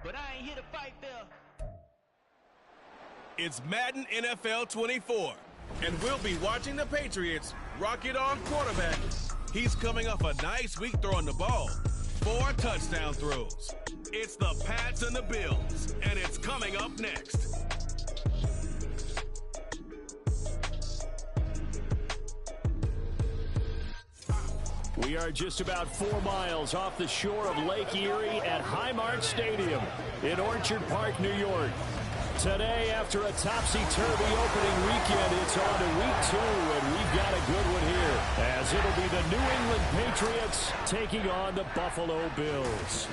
but I ain't here to fight Bill. It's Madden NFL 24, and we'll be watching the Patriots rock it on quarterback. He's coming off a nice week throwing the ball. 4 touchdown throws. It's the Pats and the Bills, and it's coming up next. We are just about 4 miles off the shore of Lake Erie at Highmark Stadium in Orchard Park, New York. Today, after a topsy-turvy opening weekend, it's on to week 2, and we've got a good one here, as it'll be the New England Patriots taking on the Buffalo Bills.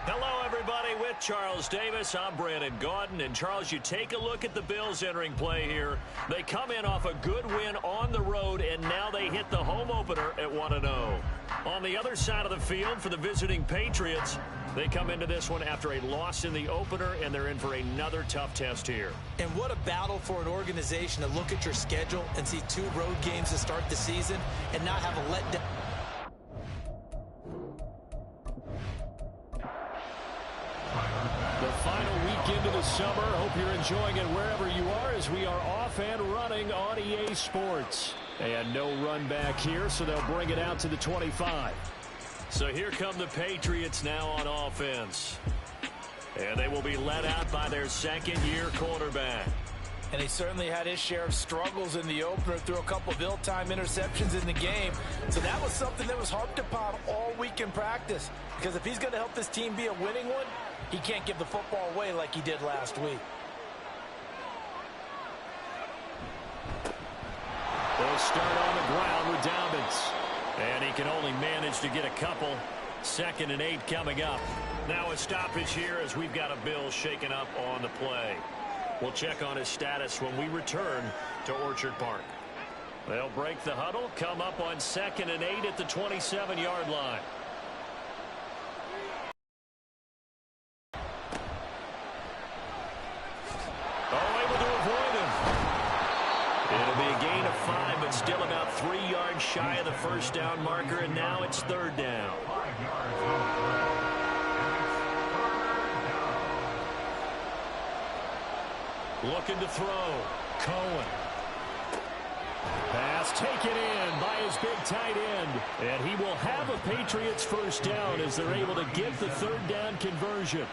Hello, everybody. With Charles Davis, I'm Brandon Gaudin. And, Charles, you take a look at the Bills entering play here. They come in off a good win on the road, and now they hit the home opener at 1-0. On the other side of the field for the visiting Patriots, they come into this one after a loss in the opener, and they're in for another tough test here. And what a battle for an organization to look at your schedule and see 2 road games to start the season and not have a letdown. The final week into the summer. Hope you're enjoying it wherever you are as we are off and running on EA Sports. And no run back here, so they'll bring it out to the 25. So here come the Patriots now on offense. And they will be led out by their second-year quarterback. And he certainly had his share of struggles in the opener, threw a couple of ill-timed interceptions in the game. So that was something that was harped upon all week in practice. Because if he's going to help this team be a winning one, he can't give the football away like he did last week. They'll start on the ground with Dobbins. And he can only manage to get a couple. 2nd and 8 coming up. Now a stoppage here as we've got a Bill shaken up on the play. We'll check on his status when we return to Orchard Park. They'll break the huddle, come up on 2nd and 8 at the 27-yard line. It'll be a gain of 5, but still about 3 yards shy of the first down marker, and now it's 3rd down. Looking to throw. Cohen. Pass taken in by his big tight end. And he will have a Patriots first down as they're able to get the 3rd down conversion.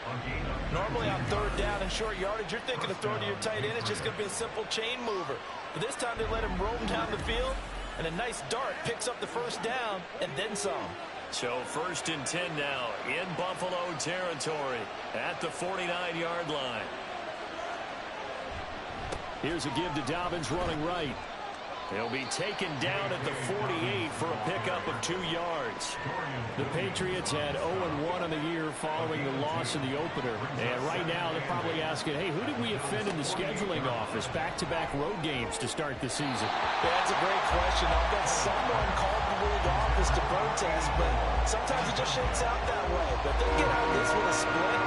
Normally on 3rd down and short yardage, you're thinking of throwing to your tight end. It's just going to be a simple chain mover. But this time they let him roam down the field, and a nice dart picks up the first down and then some. So 1st and 10 now in Buffalo territory at the 49-yard line. Here's a give to Dobbins running right. He'll be taken down at the 48 for a pickup of 2 yards. The Patriots had 0-1 on the year following the loss in the opener. And right now they're probably asking, hey, who did we offend in the scheduling office? Back-to-back road games to start the season. Yeah, that's a great question. I'll bet someone called the league office to protest, but sometimes it just shakes out that way. But they'll get out of this with a split.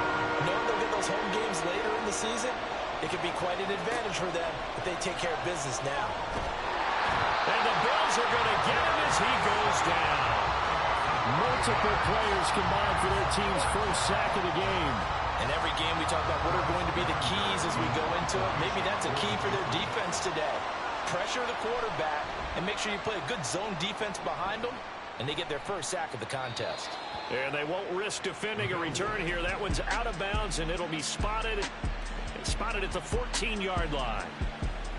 Knowing they'll get those home games later in the season, it could be quite an advantage for them if they take care of business now. And the Bills are going to get him as he goes down. Multiple players combined for their team's first sack of the game. And every game we talk about what are going to be the keys as we go into it. Maybe that's a key for their defense today. Pressure the quarterback and make sure you play a good zone defense behind them, and they get their first sack of the contest. And they won't risk defending a return here. That one's out of bounds, and it'll be spotted at the 14-yard line.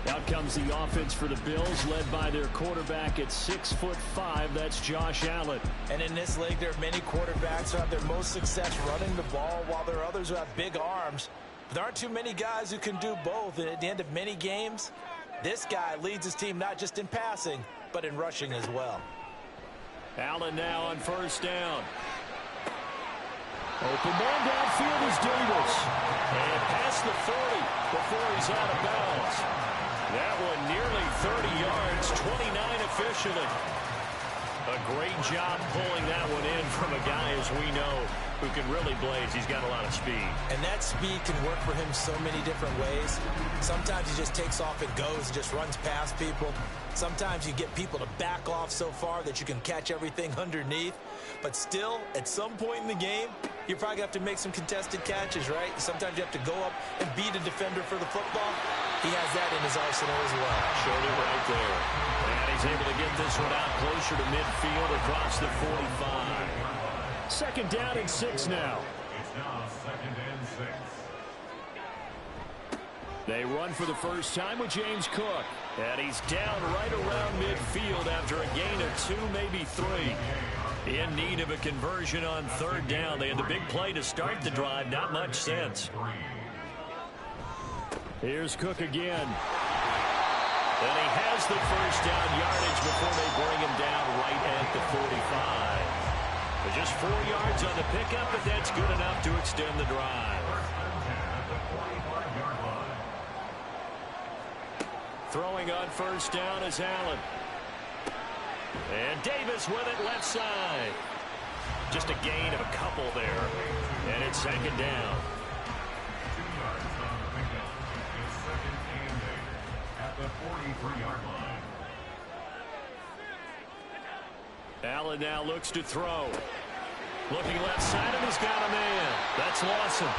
Out comes the offense for the Bills, led by their quarterback at 6'5". That's Josh Allen. And in this league, there are many quarterbacks who have their most success running the ball, while there are others who have big arms. But there aren't too many guys who can do both. And at the end of many games, this guy leads his team not just in passing, but in rushing as well. Allen now on 1st down. Open man downfield is Davis. And past the 40 before he's out of bounds. That one nearly 30 yards, 29 officially. A great job pulling that one in from a guy, as we know, who can really blaze. He's got a lot of speed. And that speed can work for him so many different ways. Sometimes he just takes off and goes, just runs past people. Sometimes you get people to back off so far that you can catch everything underneath. But still, at some point in the game, you're probably going to have to make some contested catches, right? Sometimes you have to go up and beat a defender for the football. He has that in his arsenal as well. Showed it right there. And he's able to get this one out closer to midfield across the 45. Second down and 6 now. It's now second and 6. They run for the first time with James Cook. And he's down right around midfield after a gain of 2, maybe 3. In need of a conversion on third down. They had the big play to start the drive. Not much sense. Here's Cook again. And he has the first down yardage before they bring him down right at the 45. But just 4 yards on the pickup, but that's good enough to extend the drive. Throwing on first down is Allen. And Davis with it left side. Just a gain of a couple there. And it's second down. 2 yards on the pickup. It's second and 8 at the 43-yard line. Allen now looks to throw. Looking left side, and he's got a man. That's Lawson.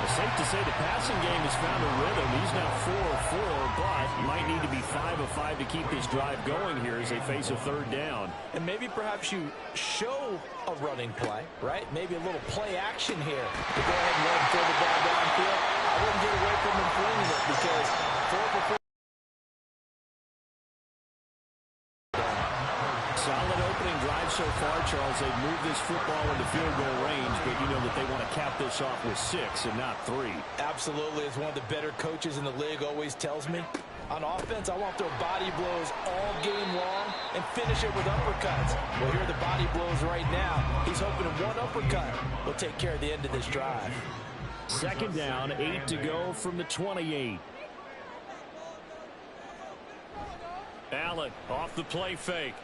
It's safe to say the passing game has found a rhythm. He's now 4 of 4, but might need to be 5 of 5 to keep this drive going here as they face a third down. And maybe perhaps you show a running play, right? Maybe a little play action here to go ahead and let him throw the ball downfield. I wouldn't get away from him flinging it because 4 for 4. Solid opening drive so far, Charles. They've moved this football into field goal range, but you know that they want to cap this off with 6 and not 3. Absolutely. As one of the better coaches in the league always tells me, on offense, I want to throw body blows all game long and finish it with uppercuts. Well, here are the body blows right now. He's hoping one uppercut will take care of the end of this drive. Second down, 8 to go from the 28. Allen off the play fake.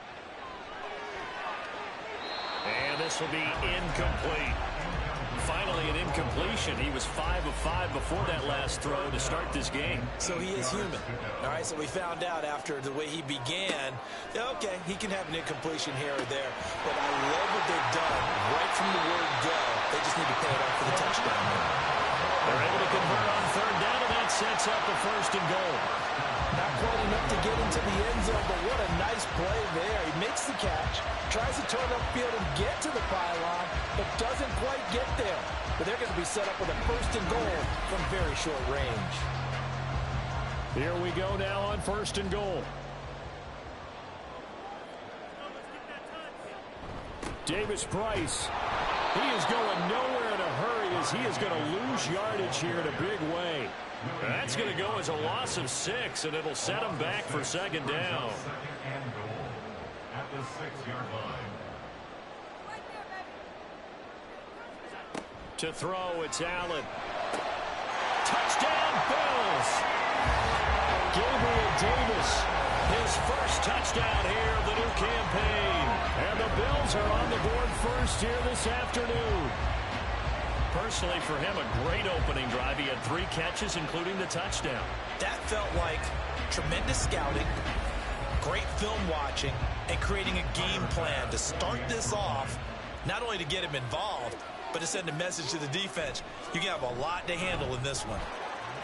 And this will be incomplete. Finally an incompletion. He was 5 of 5 before that last throw to start this game. So he is human. All right, so we found out after the way he began, okay, he can have an incompletion here or there. But I love what they've done right from the word go. They just need to pay it off for the touchdown. They're able to convert on third down, and that sets up the first and goal. Not quite enough to get into the end zone, but what a nice play there. He makes the catch, tries to turn upfield and get to the pylon, but doesn't quite get there. But they're going to be set up with a first and goal from very short range. Here we go now on first and goal. Davis Price. He is going nowhere in a hurry as he is going to lose yardage here in a big way. That's going to go as a loss of 6, and it'll set him back for second down. Second and goal at the 6-yard line. To throw, it's Allen. Touchdown, Bills! Gabriel Davis. His first touchdown here of the new campaign. And the Bills are on the board first here this afternoon. Personally, for him, a great opening drive. He had 3 catches, including the touchdown. That felt like tremendous scouting, great film watching, and creating a game plan to start this off, not only to get him involved, but to send a message to the defense. You can have a lot to handle in this one.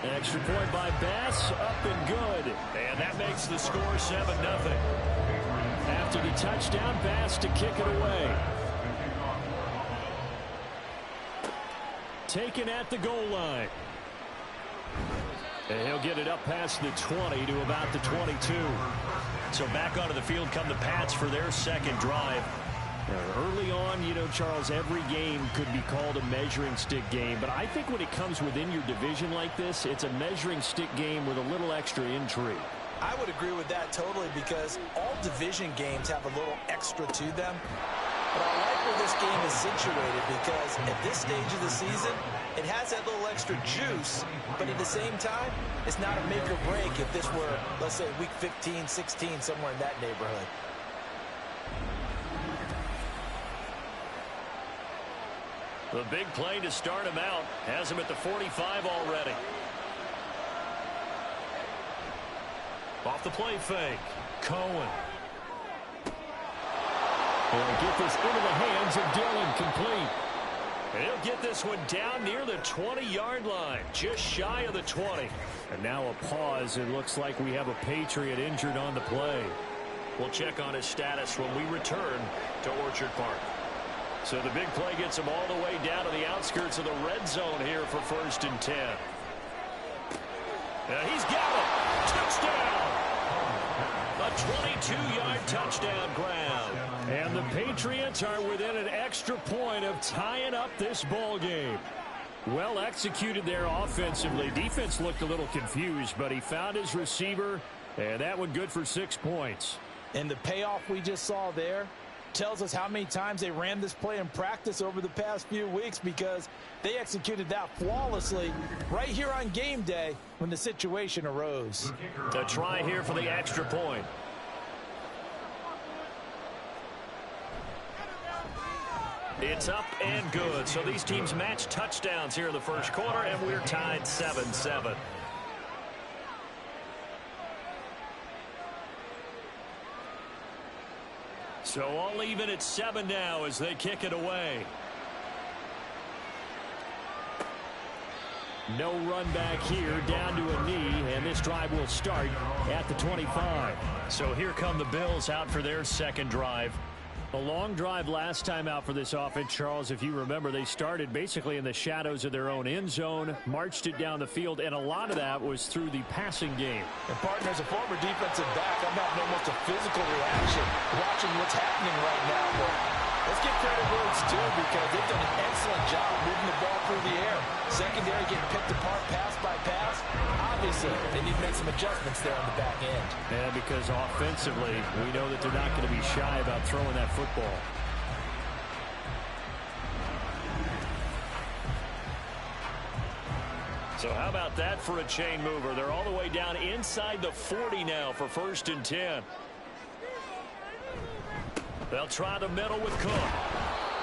Extra point by Bass, up and good. And that makes the score 7-0. After the touchdown, Bass to kick it away. Taken at the goal line. And he'll get it up past the 20 to about the 22. So back onto the field come the Pats for their second drive. Early on, you know, Charles, every game could be called a measuring stick game. But I think when it comes within your division like this, it's a measuring stick game with a little extra intrigue. I would agree with that totally because all division games have a little extra to them. But I like where this game is situated because at this stage of the season, it has that little extra juice, but at the same time, it's not a make or break if this were, let's say, week 15, 16, somewhere in that neighborhood. The big play to start him out has him at the 45 already. Off the play fake. Cohen. They'll get this into the hands of Dillon, complete. And he'll get this one down near the 20-yard line, just shy of the 20. And now a pause. It looks like we have a Patriot injured on the play. We'll check on his status when we return to Orchard Park. So the big play gets him all the way down to the outskirts of the red zone here for 1st and 10. He's got it. Touchdown. A 22-yard touchdown grab. And the Patriots are within an extra point of tying up this ball game. Well executed there offensively. Defense looked a little confused, but he found his receiver, and that one good for 6 points. And the payoff we just saw there tells us how many times they ran this play in practice over the past few weeks, because they executed that flawlessly right here on game day when the situation arose. To try here for the extra point. It's up and good. So these teams match touchdowns here in the first quarter, and we're tied 7-7. So all even at 7 now as they kick it away. No run back here, down to a knee, and this drive will start at the 25. So here come the Bills out for their second drive. A long drive last time out for this offense, Charles. If you remember, they started basically in the shadows of their own end zone, marched it down the field, and a lot of that was through the passing game. And partner, as a former defensive back, I'm having almost a physical reaction watching what's happening right now. But let's give credit where it's due, because they've done an excellent job moving the ball through the air. Secondary getting picked apart pass by pass. Obviously, they need to make some adjustments there on the back end. Yeah, because offensively, we know that they're not going to be shy about throwing that football. So how about that for a chain mover? They're all the way down inside the 40 now for 1st and 10. They'll try the middle with Cook.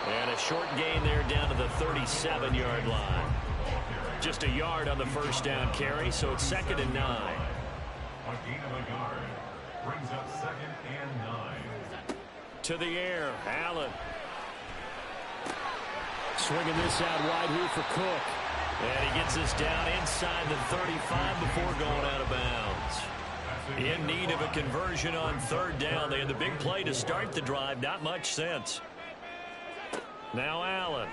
And a short gain there down to the 37-yard line. Just a yard on the first down carry, so it's 2nd and 9. A gain of a yard brings up 2nd and 9. To the air, Allen. Swinging this out wide here for Cook. And he gets this down inside the 35 before going out of bounds. In need of a conversion on 3rd down. They had the big play to start the drive. Not much sense. Now Allen.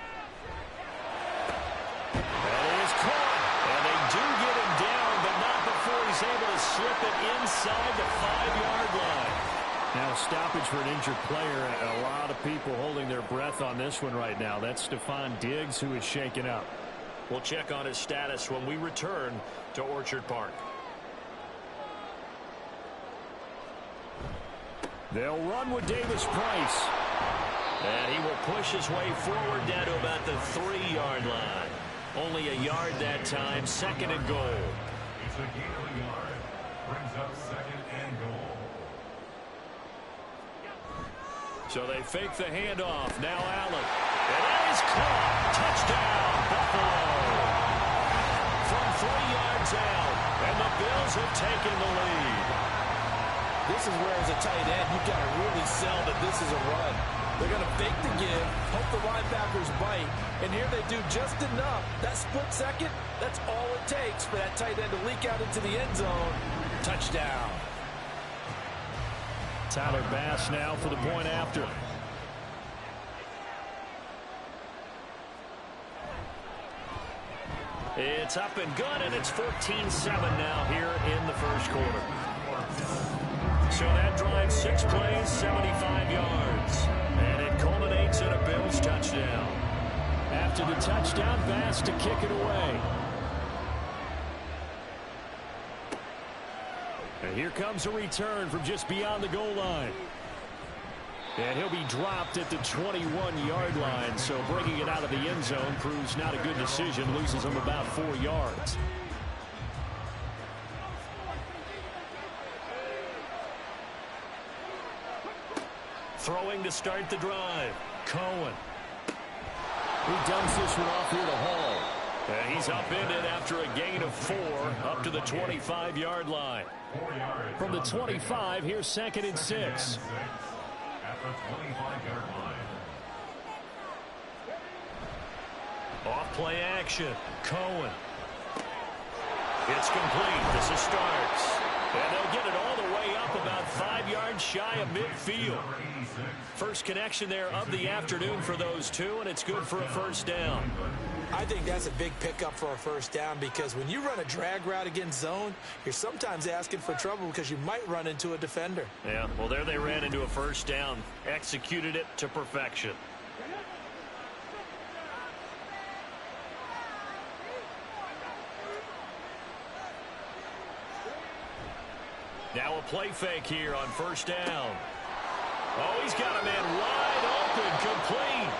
That is caught. And they do get him down, but not before he's able to slip it inside the 5-yard line. Now a stoppage for an injured player, and a lot of people holding their breath on this one right now. That's Stephon Diggs, who is shaken up. We'll check on his status when we return to Orchard Park. They'll run with Davis Price. And he will push his way forward down to about the 3-yard line. Only a yard that time, 2nd and goal. It's a gain of a yard. Brings up 2nd and goal. So they fake the handoff. Now Allen. And that is caught. Touchdown, Buffalo. From 3 yards out. And the Bills have taken the lead. This is where, as a tight end, you've got to really sell that this is a run. They're going to fake the give, hope the linebackers bite, and here they do just enough. That split second, that's all it takes for that tight end to leak out into the end zone. Touchdown. Tyler Bass now for the point after. It's up and good, and it's 14-7 now here in the first quarter. So that drives 6 plays, 75 yards. And it culminates in a Bills touchdown. After the touchdown, Bass to kick it away. And here comes a return from just beyond the goal line. And he'll be dropped at the 21-yard line. So bringing it out of the end zone proves not a good decision. Loses him about 4 yards. Throwing to start the drive. Cohen. He dumps this one off here to Hall. And he's upended after a gain of 4 up to the 25-yard line. From the 25, here's 2nd and 6. At the 25-yard line. Off play action. Cohen. It's complete. This is Starks. And they'll get it all the way up about 5 yards shy of midfield. First connection there of the afternoon for those two, and it's good for a first down. I think that's a big pickup for a first down because when you run a drag route against zone, you're sometimes asking for trouble because you might run into a defender. Yeah, well, there they ran into a first down. Executed it to perfection. Now a play fake here on first down. Oh, he's got a man wide open, complete.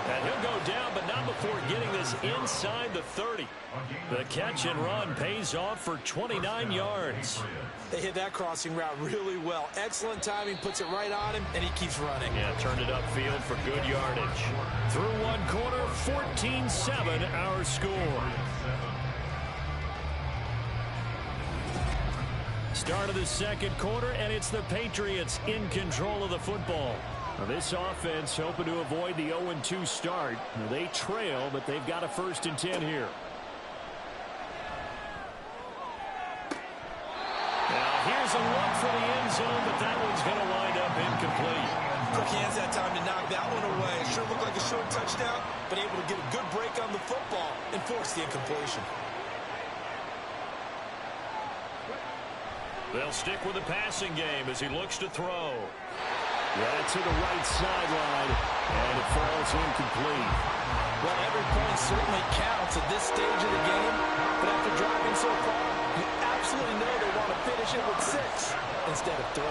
And he'll go down, but not before getting this inside the 30. The catch and run pays off for 29 yards. They hit that crossing route really well. Excellent timing, puts it right on him, and he keeps running. Yeah, turned it upfield for good yardage. Through one quarter, 14-7 our score. Start of the second quarter, and it's the Patriots in control of the football. Now this offense hoping to avoid the 0-2 start. Now they trail, but they've got a 1st and 10 here. Now here's a look for the end zone, but that one's going to wind up incomplete. Quick hands that time to knock that one away. Sure looked like a short touchdown, but able to get a good break on the football and force the incompletion. They'll stick with the passing game as he looks to throw. Yeah, to the right sideline, and it falls incomplete. Well, every point certainly counts at this stage of the game, but after driving so far, you absolutely know they want to finish it with 6 instead of 3.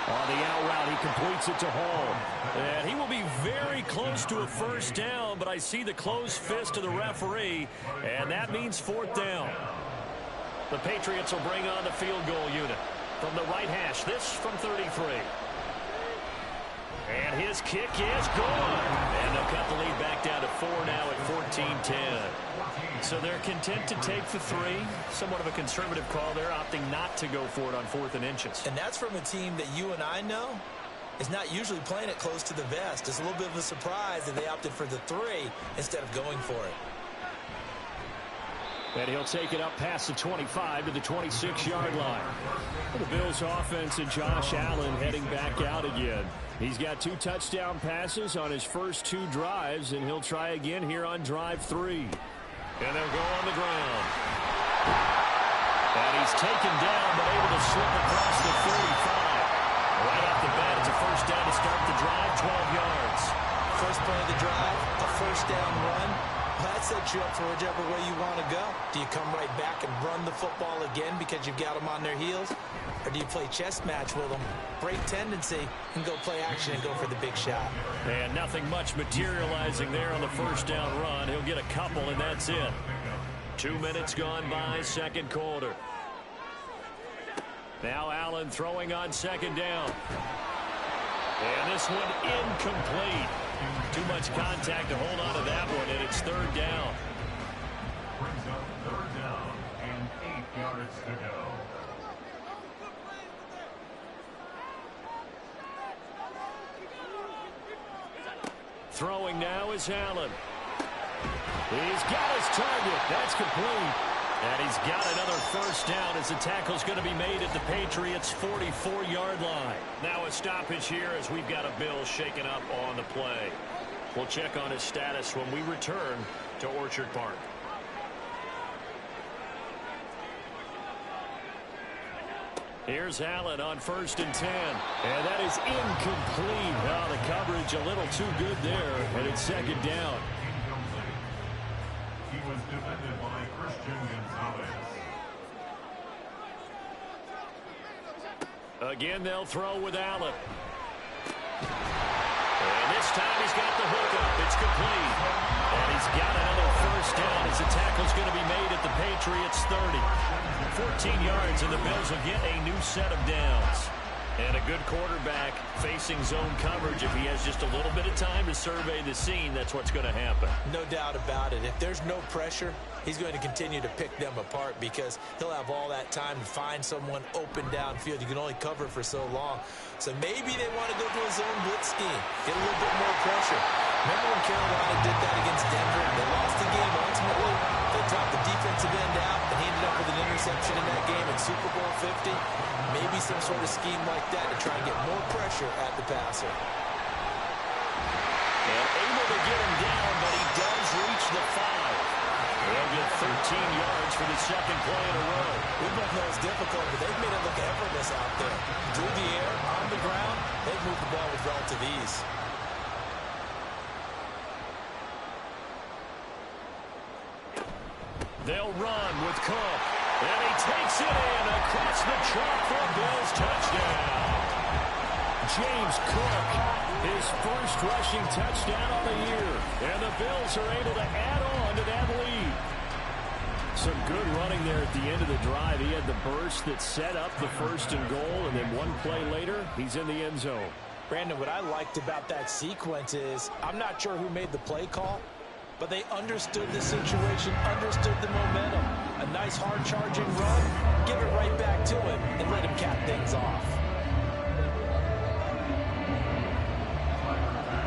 On the out route, he completes it to Hall. And he will be very close to a first down, but I see the closed fist of the referee, and that means 4th down. The Patriots will bring on the field goal unit. From the right hash, this from 33. And his kick is good. And they'll cut the lead back down to 4 now at 14-10. So they're content to take the 3. Somewhat of a conservative call there, opting not to go for it on 4th and inches. And that's from a team that you and I know is not usually playing it close to the vest. It's a little bit of a surprise that they opted for the 3 instead of going for it. And he'll take it up past the 25 to the 26-yard line. The Bills offense and Josh Allen heading back out again. He's got 2 touchdown passes on his first 2 drives, and he'll try again here on drive 3. And they'll go on the ground. And he's taken down, but able to slip across the 35. Right off the bat, it's a first down to start the drive, 12 yards. First play of the drive, a first down run. That sets you up for whichever way you want to go. Do you come right back and run the football again because you've got them on their heels? Or do you play chess match with them, break tendency, and go play action and go for the big shot? And nothing much materializing there on the first down run. He'll get a couple, and that's it. 2 minutes gone by, second quarter. Now Allen throwing on second down. And this one incomplete. Too much contact to hold on to that one, and it's 3rd down. Brings up 3rd down and 8 yards to go. Throwing now is Allen. He's got his target. That's complete. And he's got another first down as the tackle's going to be made at the Patriots' 44-yard line. Now a stoppage here as we've got a Bill shaken up on the play. We'll check on his status when we return to Orchard Park. Here's Allen on 1st and 10. And that is incomplete. Wow, the coverage a little too good there. And it's 2nd down. He was defended by Christian Gonzalez. Again, they'll throw with Allen. And this time he's got the hook up. It's complete. And he's got another first down as the tackle's going to be made at the Patriots' 30. 14 yards, and the Bills will get a new set of downs. And a good quarterback facing zone coverage. If he has just a little bit of time to survey the scene, that's what's going to happen. No doubt about it. If there's no pressure, he's going to continue to pick them apart because he'll have all that time to find someone open downfield. You can only cover for so long. So maybe they want to go to a zone blitz scheme, get a little bit more pressure. Remember when Carolina did that against Denver? They lost the game ultimately. They dropped the defensive end out, and he ended up with an interception in that game in Super Bowl 50. Maybe some sort of scheme like that to try and get more pressure at the passer. And able to get him down, but he does reach the 5. They'll get 13 yards for the second play in a row. We both know it's difficult, but they've made it look effortless out there. Through the air, on the ground, they've moved the ball with relative ease. They'll run with Cook. And he takes it in across the chalk for a Bills touchdown. James Cook, his first rushing touchdown on the year. And the Bills are able to add on to that lead. Some good running there at the end of the drive. He had the burst that set up the first and goal, and then one play later, he's in the end zone. Brandon, what I liked about that sequence is I'm not sure who made the play call, but they understood the situation, understood the momentum. A nice hard-charging run, give it right back to him, and let him cap things off.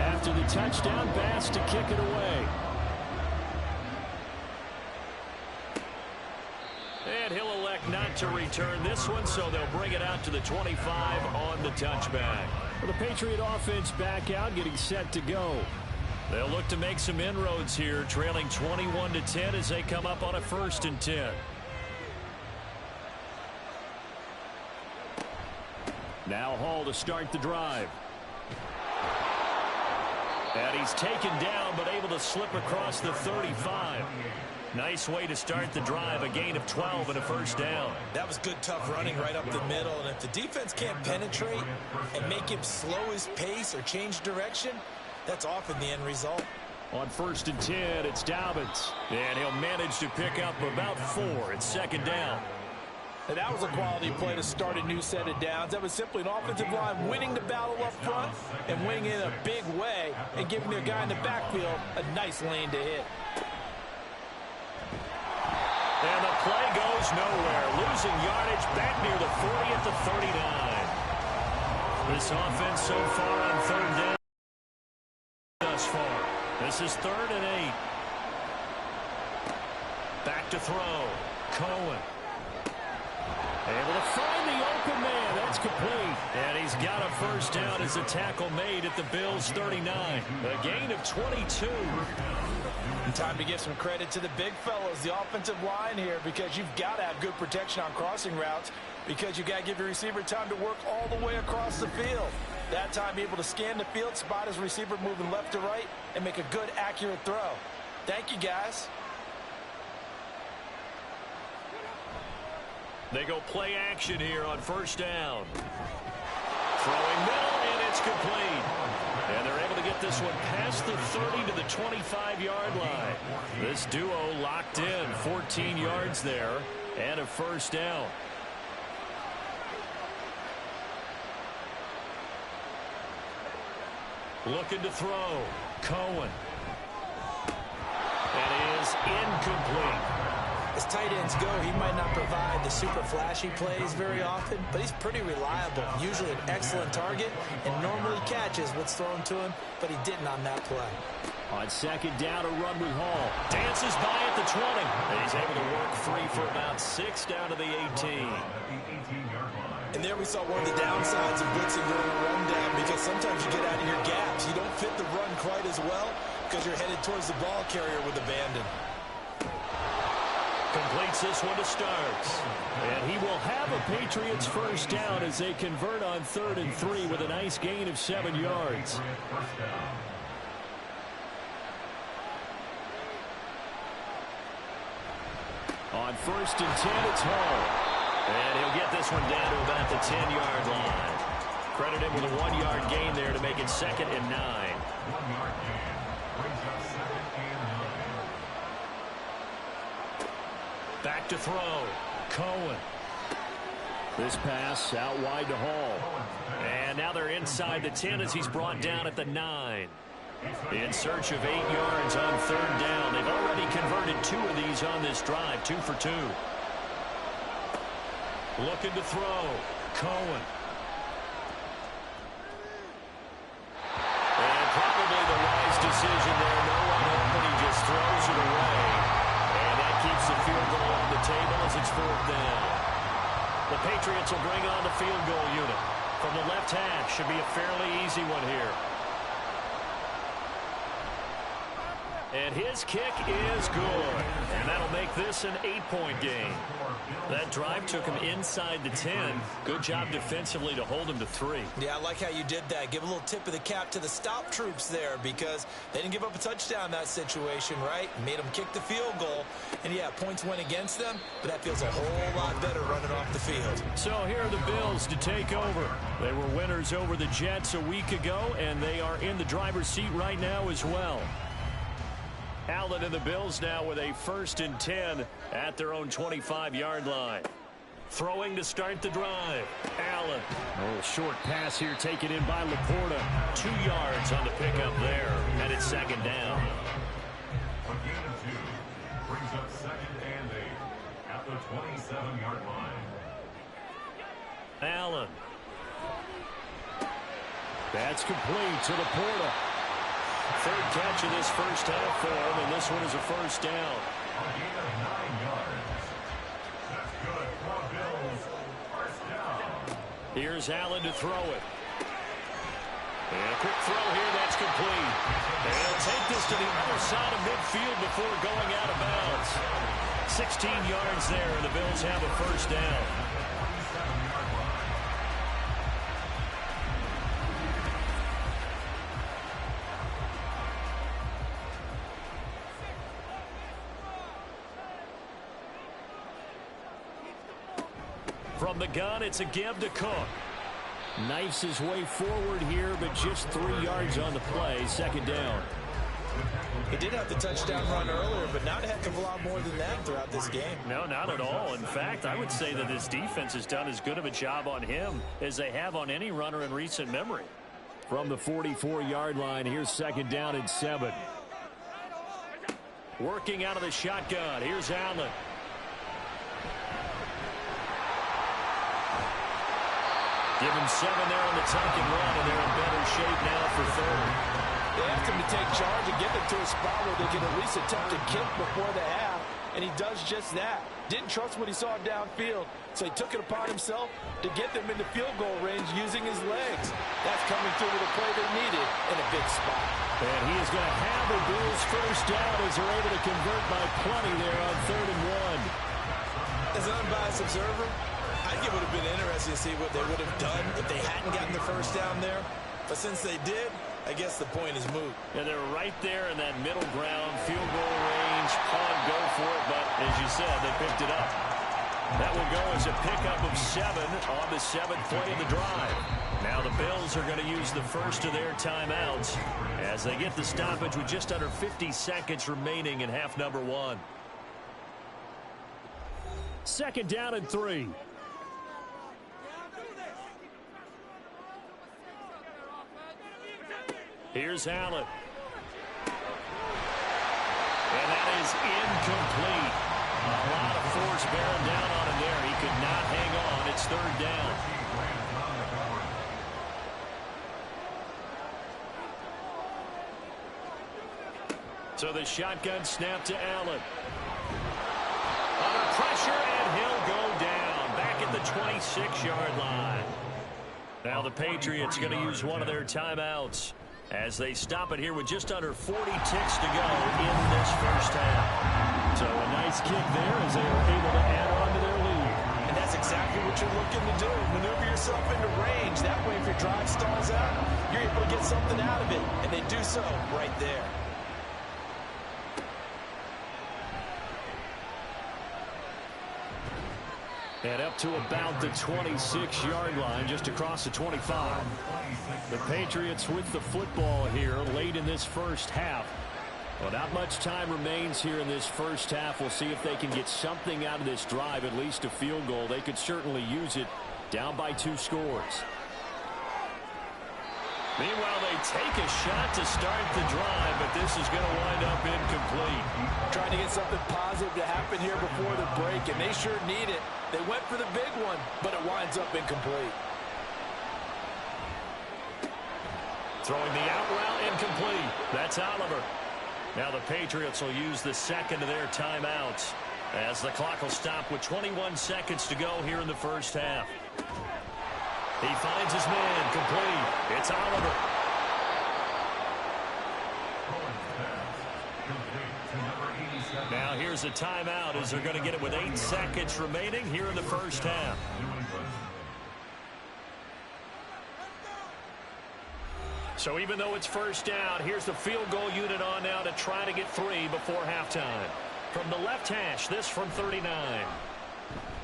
After the touchdown, Bass to kick it away. And he'll elect not to return this one, so they'll bring it out to the 25 on the touchback. Well, the Patriot offense back out, getting set to go. They'll look to make some inroads here, trailing 21-10 as they come up on a 1st and 10. Now Hall to start the drive. And he's taken down, but able to slip across the 35. Nice way to start the drive, a gain of 12 and a 1st down. That was good, tough running right up the middle, and if the defense can't penetrate and make him slow his pace or change direction, that's often the end result. On 1st and 10, it's Dobbins. And he'll manage to pick up about 4. It's 2nd down. And that was a quality play to start a new set of downs. That was simply an offensive line winning the battle up front and winning in a big way and giving their guy in the backfield a nice lane to hit. And the play goes nowhere. Losing yardage back near the 40 at the 39. This offense so far on 3rd down thus far. This is 3rd and 8. Back to throw. Cohen. Able to find the open man. That's complete. And he's got a 1st down as a tackle made at the Bills' 39. A gain of 22. And time to give some credit to the big fellas, the offensive line here, because you've got to have good protection on crossing routes because you've got to give your receiver time to work all the way across the field. That time, be able to scan the field, spot his receiver moving left to right, and make a good, accurate throw. Thank you, guys. They go play action here on 1st down. Throwing middle, and it's complete. And they're able to get this one past the 30 to the 25-yard line. This duo locked in, 14 yards there, and a 1st down. Looking to throw. Cohen. That is incomplete. As tight ends go, he might not provide the super flashy plays very often, but he's pretty reliable, usually an excellent target, and normally catches what's thrown to him, but he didn't on that play. On 2nd down, a run with Hall. Dances by at the 20. And he's able to work 3 for about 6 down to the 18. And there we saw one of the downsides of blitzing during a run down, because sometimes you get out of your gaps. You don't fit the run quite as well because you're headed towards the ball carrier with abandon. Completes this one to Starks. And he will have a Patriots 1st down as they convert on 3rd and 3 with a nice gain of 7 yards. On 1st and 10, it's Hall. And he'll get this one down to about the 10-yard line. Credit him with a 1-yard gain there to make it 2nd and 9. 1-yard gain brings up 2nd and 9. Back to throw. Cohen. This pass out wide to Hall. And now they're inside the 10 as he's brought down at the 9. In search of 8 yards on 3rd down. They've already converted 2 of these on this drive, 2 for 2. Looking to throw. Cohen. And probably the wise decision there. No one open. He just throws it away. And that keeps the field goal on the table as it's 4th down. The Patriots will bring on the field goal unit. From the left hash, should be a fairly easy one here. And his kick is good. And that'll make this an 8-point game. That drive took him inside the 10. Good job defensively to hold him to 3. Yeah, I like how you did that. Give a little tip of the cap to the stop troops there because they didn't give up a touchdown in that situation, right? Made them kick the field goal. And, yeah, points went against them, but that feels a whole lot better running off the field. So here are the Bills to take over. They were winners over the Jets a week ago, and they are in the driver's seat right now as well. Allen and the Bills now with a 1st and 10 at their own 25-yard line. Throwing to start the drive. Allen. A little short pass here taken in by Laporta. 2 yards on the pickup there. And it's 2nd down. A gain of 2 brings up 2nd and 8 at the 27-yard line. Allen. That's complete to Laporta. 3rd catch of this first half for him, and this one is a 1st down. A gain of 9 yards. That's good for Bills. 1st down. Here's Allen to throw it. And a quick throw here, that's complete. And he'll take this to the other side of midfield before going out of bounds. 16 yards there, and the Bills have a 1st down. From the gun, it's a give to Cook. Knifes his way forward here, but just 3 yards on the play. 2nd down. He did have the touchdown run earlier, but not a heck of a lot more than that throughout this game. No, not at all. In fact, I would say that this defense has done as good of a job on him as they have on any runner in recent memory. From the 44-yard line, here's 2nd down and 7. Working out of the shotgun. Here's Allen. Give him 7 there on the tuck and run, and they're in better shape now for 3rd. They asked him to take charge and get them to a spot where they can at least attempt a kick before the half, and he does just that. Didn't trust what he saw downfield, so he took it upon himself to get them into field goal range using his legs. That's coming through with a play they needed in a big spot. And he is going to have the Bills 1st down as they're able to convert by plenty there on 3rd and 1. As an unbiased observer, I think it would have been interesting to see what they would have done if they hadn't gotten the 1st down there. But since they did, I guess the point is moot. And they're right there in that middle ground, field goal range, punt, go for it. But as you said, they picked it up. That will go as a pickup of 7 on the 7th play of the drive. Now the Bills are going to use the first of their timeouts as they get the stoppage with just under 50 seconds remaining in half number 1. 2nd down and 3. Here's Allen. And that is incomplete. A lot of force bearing down on him there. He could not hang on. It's 3rd down. So the shotgun snap to Allen. Under pressure, and he'll go down. Back at the 26-yard line. Now the Patriots going to use one of their timeouts as they stop it here with just under 40 ticks to go in this first half. So a nice kick there as they were able to add on to their lead. And that's exactly what you're looking to do. Maneuver yourself into range. That way, if your drive stalls out, you're able to get something out of it. And they do so right there. And up to about the 26-yard line, just across the 25. The Patriots with the football here late in this first half. Well, not much time remains here in this first half. We'll see if they can get something out of this drive, at least a field goal. They could certainly use it down by 2 scores. Meanwhile, they take a shot to start the drive, but this is going to wind up incomplete. Trying to get something positive to happen here before the break, and they sure need it. They went for the big one, but it winds up incomplete. Throwing the out route, incomplete. That's Oliver. Now the Patriots will use the second of their timeouts as the clock will stop with 21 seconds to go here in the first half. He finds his man, complete. It's Oliver. Now here's a timeout as they're going to get it with 8 seconds remaining here in the first half. So even though it's first down, here's the field goal unit on now to try to get 3 before halftime. From the left hash, this from 39.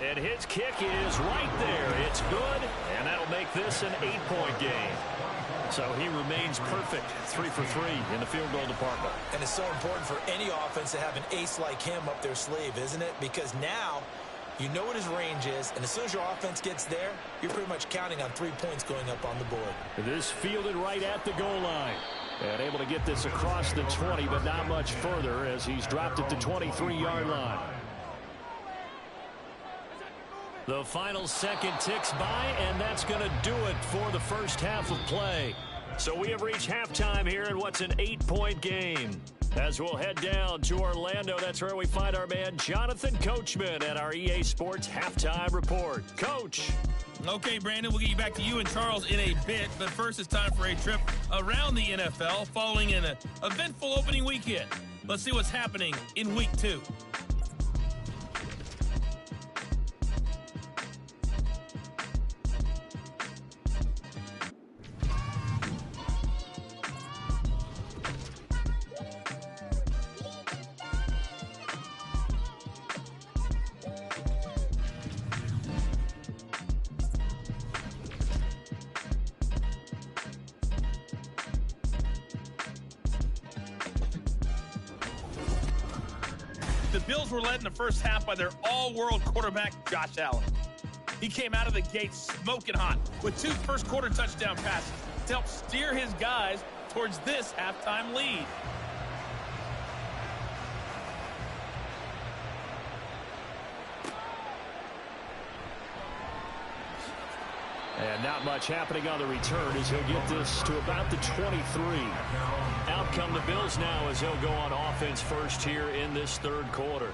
And his kick is right there. It's good, and that'll make this an 8-point game. So he remains perfect, 3 for 3 in the field goal department. And it's so important for any offense to have an ace like him up their sleeve, isn't it? Because now you know what his range is, and as soon as your offense gets there, you're pretty much counting on 3 points going up on the board. This fielded right at the goal line. And able to get this across the 20, but not much further as he's dropped at the 23-yard line. The final second ticks by, and that's going to do it for the first half of play. So we have reached halftime here in what's an 8-point game. As we'll head down to Orlando, that's where we find our man Jonathan Coachman at our EA Sports Halftime Report. Coach. Okay, Brandon, we'll get you back to you and Charles in a bit, but first it's time for a trip around the NFL following an eventful opening weekend. Let's see what's happening in Week 2. The Bills were led in the first half by their all-world quarterback, Josh Allen. He came out of the gate smoking hot with 2 first-quarter touchdown passes to help steer his guys towards this halftime lead. And not much happening on the return as he'll get this to about the 23. Out come the Bills now as they'll go on offense first here in this third quarter.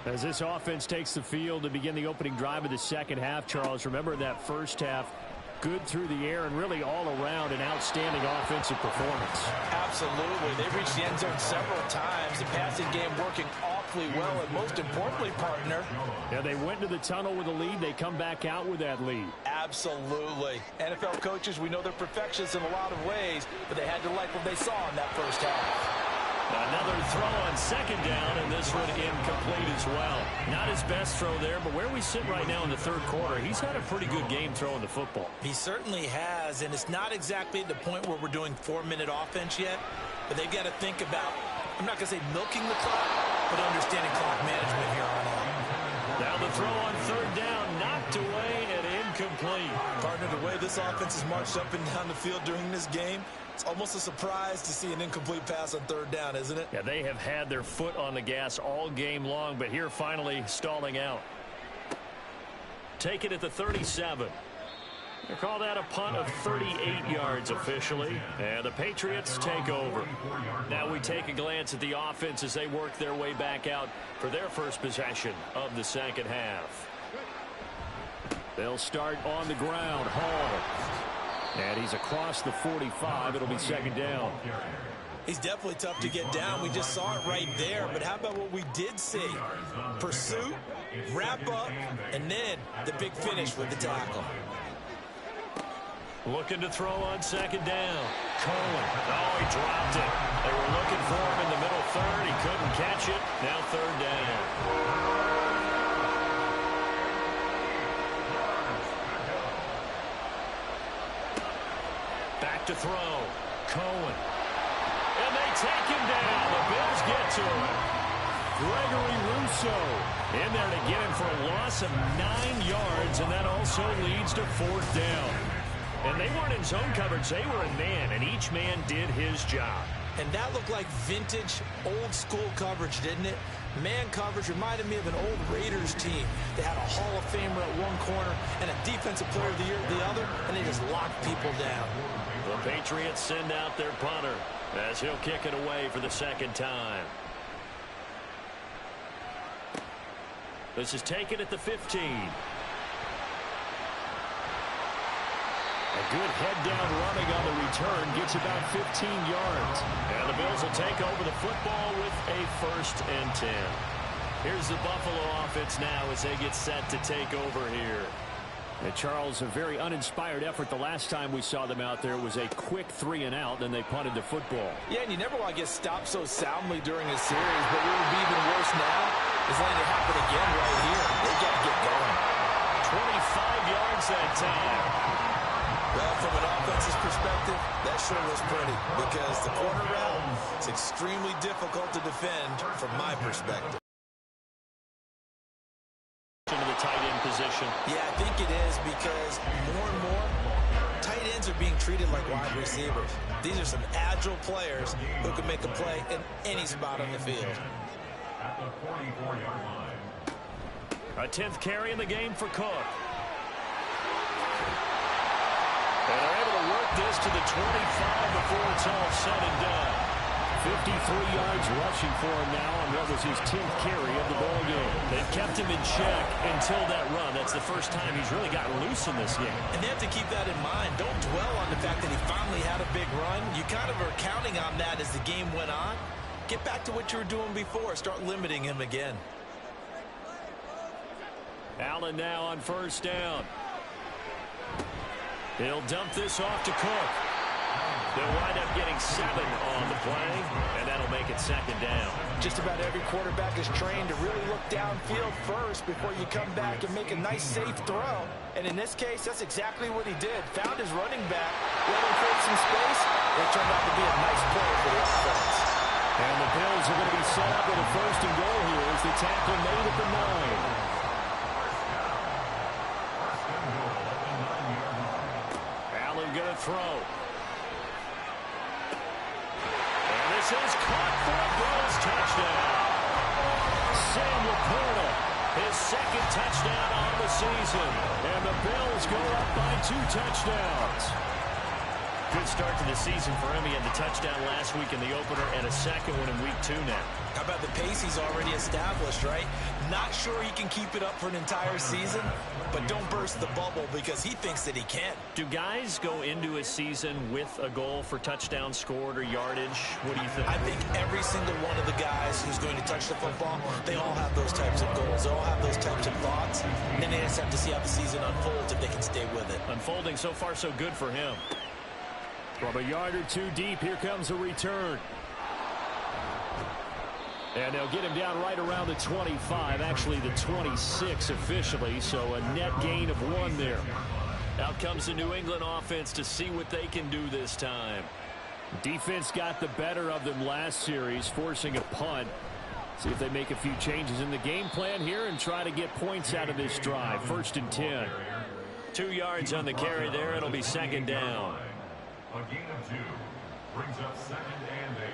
As this offense takes the field to begin the opening drive of the second half, Charles, remember in that first half, good through the air and really all around an outstanding offensive performance. Absolutely. They've reached the end zone several times. The passing game working awfully well, and most importantly, partner. Yeah, they went to the tunnel with a lead. They come back out with that lead. Absolutely. NFL coaches, we know they're perfectionists in a lot of ways, but they had to like what they saw in that first half. Another throw on second down, and this one incomplete as well. Not his best throw there, but where we sit right now in the third quarter, he's had a pretty good game throwing the football. He certainly has, and it's not exactly at the point where we're doing 4-minute offense yet, but they've got to think about, I'm not going to say milking the clock, but understanding clock management here on out. Now the throw on third down, knocked away and incomplete. Partner, the way this offense has marched up and down the field during this game, it's almost a surprise to see an incomplete pass on third down, isn't it? Yeah, they have had their foot on the gas all game long, but here finally stalling out. Take it at the 37. They call that a punt of 38 yards officially, and the Patriots take over. Now we take a glance at the offense as they work their way back out for their first possession of the second half. They'll start on the ground. Hall. And he's across the 45. It'll be second down. He's definitely tough to get down. We just saw it right there. But how about what we did see? Pursuit, wrap up, and then the big finish with the tackle. Looking to throw on second down. Cohen. Oh, he dropped it. They were looking for him in the middle third. He couldn't catch it. Now third down. Back to throw. Cohen. And they take him down. The Bills get to him. Gregory Rousseau in there to get him for a loss of 9 yards, and that also leads to 4th down. And they weren't in zone coverage. They were in man, and each man did his job. And that looked like vintage, old-school coverage, didn't it? Man coverage reminded me of an old Raiders team. They had a Hall of Famer at one corner and a Defensive Player of the Year at the other, and they just locked people down. The Patriots send out their punter as he'll kick it away for the 2nd time. This is taken at the 15. A good head-down running on the return gets about 15 yards. And the Bills will take over the football with a 1st and 10. Here's the Buffalo offense now as they get set to take over here. And Charles, a very uninspired effort. The last time we saw them out there was a quick 3-and-out, then they punted the football. Yeah, and you never want to get stopped so soundly during a series, but what would be even worse now is letting it happen again right here. They got to get going. 25 yards that time. Well, from an offensive perspective, that sure was pretty because the corner route is extremely difficult to defend from my perspective. Into the tight end position. Yeah, I think it is because more and more tight ends are being treated like wide receivers. These are some agile players who can make a play in any spot on the field. At the 44-yard line. A 10th carry in the game for Cook. And they're able to work this to the 25 before it's all said and done. 53 yards rushing for him now on what was his 10th carry of the ball game. They've kept him in check until that run. That's the first time he's really gotten loose in this game. And they have to keep that in mind. Don't dwell on the fact that he finally had a big run. You kind of are counting on that as the game went on. Get back to what you were doing before. Start limiting him again. Allen now on 1st down. He'll dump this off to Cook. They'll wind up getting 7 on the play, and that'll make it 2nd down. Just about every quarterback is trained to really look downfield first before you come back and make a nice, safe throw. And in this case, that's exactly what he did. Found his running back, let him create some space. It turned out to be a nice play for the offense. And the Bills are going to be set up with a 1st and goal here as the tackle made at the 9. Going to throw. And this is caught for a Bills touchdown. Sam Laporta, his 2nd touchdown on the season. And the Bills go up by 2 touchdowns. Good start to the season for him. He had the touchdown last week in the opener and a 2nd one in week 2 now. How about the pace he's already established, right? Not sure he can keep it up for an entire season, but don't burst the bubble because he thinks that he can. Do guys go into a season with a goal for touchdown scored or yardage? What do you think? I think every single one of the guys who's going to touch the football, they all have those types of goals. They all have those types of thoughts. And then they just have to see how the season unfolds if they can stay with it. Unfolding so far so good for him. From a yard or 2 deep, here comes a return. And they'll get him down right around the 25, actually the 26 officially, so a net gain of 1 there. Out comes the New England offense to see what they can do this time. Defense got the better of them last series, forcing a punt. See if they make a few changes in the game plan here and try to get points out of this drive. 1st and 10. 2 yards on the carry there. It'll be 2nd down. A gain of 2 brings up 2nd and 8.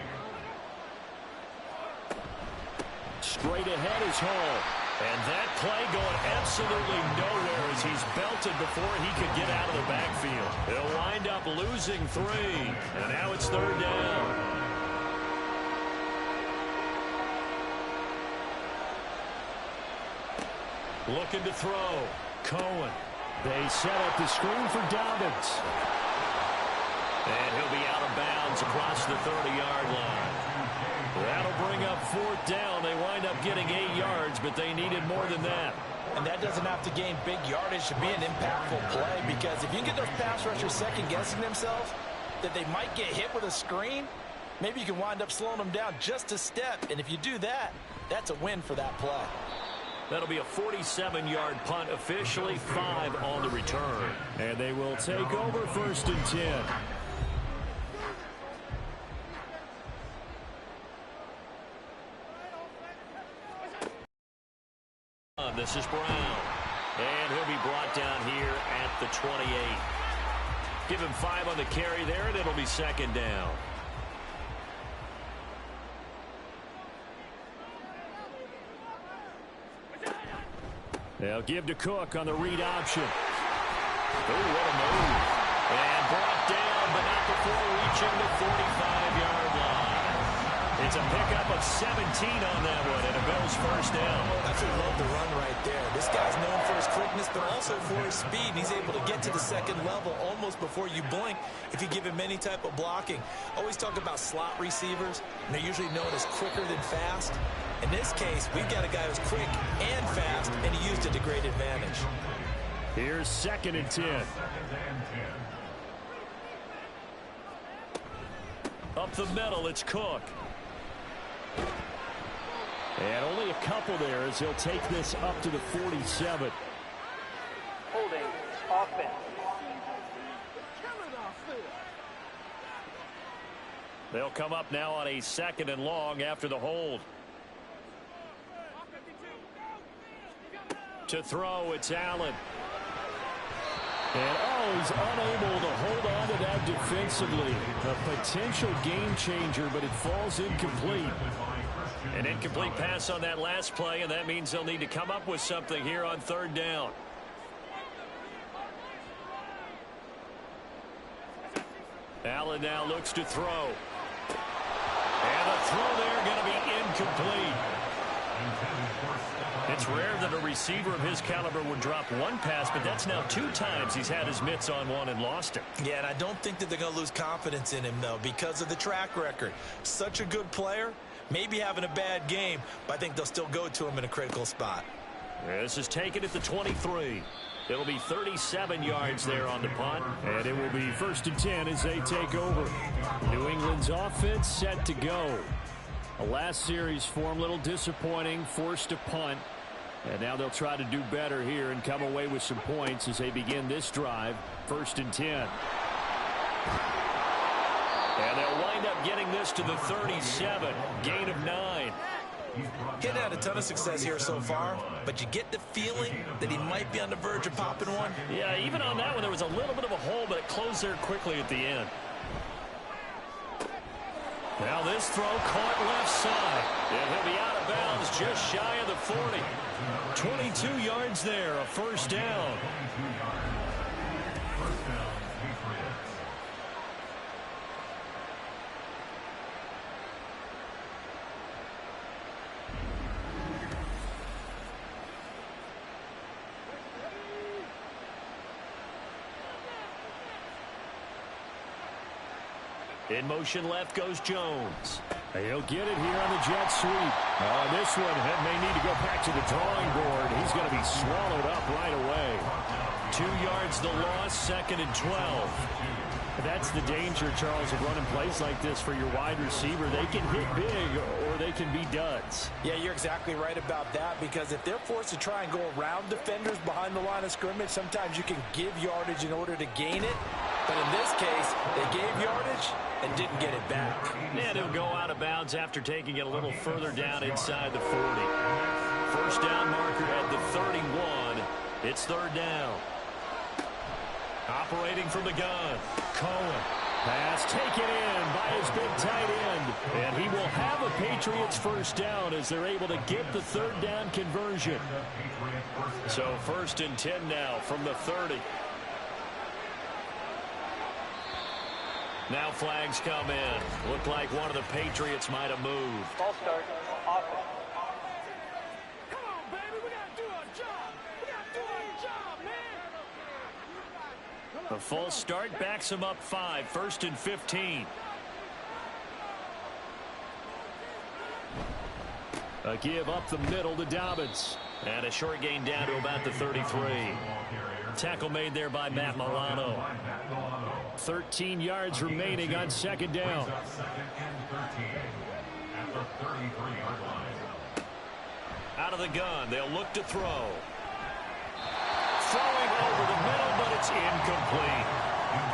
Straight ahead is Hall. And that play going absolutely nowhere as he's belted before he could get out of the backfield. They'll wind up losing 3. And now it's 3rd down. Looking to throw. Cohen. They set up the screen for Dobbins. And he'll be out of bounds across the 30-yard line. That'll bring up 4th down. They wind up getting 8 yards, but they needed more than that. And that doesn't have to gain big yardage to be an impactful play, because if you can get those pass rushers second-guessing themselves that they might get hit with a screen, maybe you can wind up slowing them down just a step. And if you do that, that's a win for that play. That'll be a 47-yard punt, officially 5 on the return. And they will take over 1st and 10. run. This is Brown. And he'll be brought down here at the 28. Give him 5 on the carry there, and it'll be second down. They'll give to Cook on the read option. Oh, what a move. And brought down, but not before reaching the 45-yard line. It's a pickup of 17 on that one, and a Bills first down. That's what I love the run right there. This guy's known for his quickness, but also for his speed. And he's able to get to the second level almost before you blink if you give him any type of blocking. Always talk about slot receivers, and they're usually known as quicker than fast. In this case, we've got a guy who's quick and fast, and he used it to great advantage. Here's 2nd and 10. Up the middle, it's Cook. And only a couple there as he'll take this up to the 47. Holding offense. They'll come up now on a 2nd and long after the hold. To throw, it's Allen. And he's unable to hold on to that defensively. A potential game changer, but it falls incomplete. An incomplete pass on that last play, and that means they'll need to come up with something here on 3rd down. Allen now looks to throw. And the throw there going to be incomplete. It's rare that a receiver of his caliber would drop one pass, but that's now 2 times he's had his mitts on one and lost it. Yeah, and I don't think that they're going to lose confidence in him, though, because of the track record. Such a good player, maybe having a bad game, but I think they'll still go to him in a critical spot. This is taken at the 23. It'll be 37 yards there on the punt. And it will be 1st and 10 as they take over. New England's offense set to go. The last series form, a little disappointing, forced to punt. And now they'll try to do better here and come away with some points as they begin this drive. 1st and 10. And they'll wind up getting this to the 37. Gain of 9. Getting had a ton of success here so far, but you get the feeling that he might be on the verge of popping one. Yeah, even on that one, there was a little bit of a hole, but it closed there quickly at the end. Now this throw caught left side. And he'll be out of bounds just shy of the 40. 22 yards there, a 1st down. In motion left goes Jones. He'll get it here on the jet sweep. This one may need to go back to the drawing board. He's going to be swallowed up right away. 2 yards the loss, 2nd and 12. That's the danger, Charles, of running plays like this for your wide receiver. They can hit big or they can be duds. Yeah, you're exactly right about that, because if they're forced to try and go around defenders behind the line of scrimmage, sometimes you can give yardage in order to gain it. But in this case, they gave yardage and didn't get it back. And he'll go out of bounds after taking it a little further down inside the 40. 1st down marker at the 31. It's 3rd down. Operating from the gun. Cohen. Pass taken in by his big tight end. And he will have a Patriots 1st down as they're able to get the 3rd down conversion. So 1st and 10 now from the 30. Now flags come in. Looked like one of the Patriots might have moved. Ball start, offense. Come on, baby, we got to do our job. We got to do our job, man. A full start backs him up 5. 1st and 15. A give up the middle to Dobbins. And a short gain down to about the 33. Tackle made there by Matt Milano. 13 yards remaining on 2nd down. Out of the gun, they'll look to throw. Throwing over the middle, but it's incomplete.